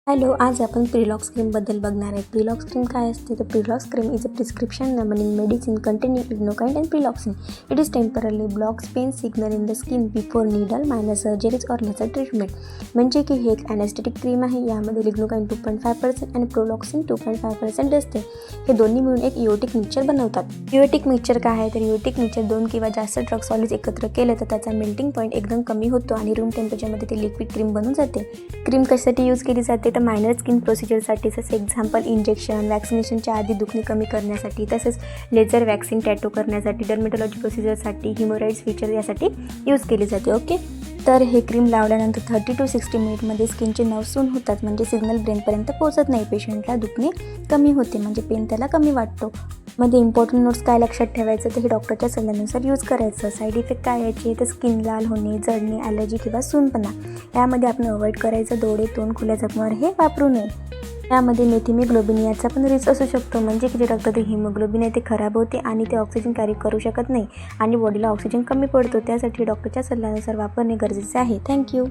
Hello, आज आपण प्रिलॉक्स क्रीमबद्दल बघणार आहे. प्रिलॉक्स क्रीम काय असते? तर Prilox cream is a prescription numbing medicine containing lignocaine and priloxine. It is temporarily blocks pain signal in the skin before needle, minor surgeries or laser treatment. म्हणजे की हे एक ॲनेस्थेटिक क्रीम आहे. यामध्ये लिग्नोकाइन 2.5% आणि प्रोलॉक्सिन 2.5% असते. हे दोन्ही मिळून एक इओटिक मिक्सचर बनवतात. इओटिक मिक्सचर काय आहे? तर इओटिक मिक्सचर 2 किंवा जास्त ड्रग सॉलिड्स एकत्र केले तर त्याचा मेल्टिंग पॉईंट एकदम कमी होतो आणि रूम टेम्परेचरमध्ये ते लिक्विड क्रीम बनून जाते. क्रीम कशासाठी यूज केली जाते? तर मायनर स्किन प्रोसिजरसाठी, जसं एक्झाम्पल इंजेक्शन, वॅक्सिनेशनच्या आधी दुखणे कमी करण्यासाठी, तसेच लेझर वॅक्सिंग टॅटू करण्यासाठी, डर्मेटॉलॉजी प्रोसिजरसाठी, हिमोरॉइड्स फीचर यासाठी यूज केली जाते. ओके, तर हे क्रीम लावल्यानंतर 30 to 60 मिनिटमध्ये स्किनचे नर्व सून होतात, म्हणजे सिग्नल ब्रेनपर्यंत पोहोचत नाही. पेशंटला दुखणे कमी होते, म्हणजे पेन त्याला कमी वाटतो. मध्ये इम्पॉर्टंट नोट्स काय लक्षात ठेवायचं, तर हे डॉक्टरच्या सल्ल्यानुसार यूज करायचं. साईड इफेक्ट काय यायचे, तर स्किन लाल होणे, जळणे, ॲलर्जी किंवा सूनपणा. यामध्ये आपण अवॉइड करायचं. डोळे, तोंड खुल्या जखमावर हे वापरू नये. यामध्ये मेथिओग्लोबिन याचा पण रिस्क असू शकतो, म्हणजे की जे रक्तातील हिमोग्लोबिन आहे ते खराब होते आणि ते ऑक्सिजन कॅरी करू शकत नाही आणि बॉडीला ऑक्सिजन कमी पडतो. त्यासाठी डॉक्टरच्या सल्ल्यानुसार वापरणे गरजेचे आहे. थँक्यू.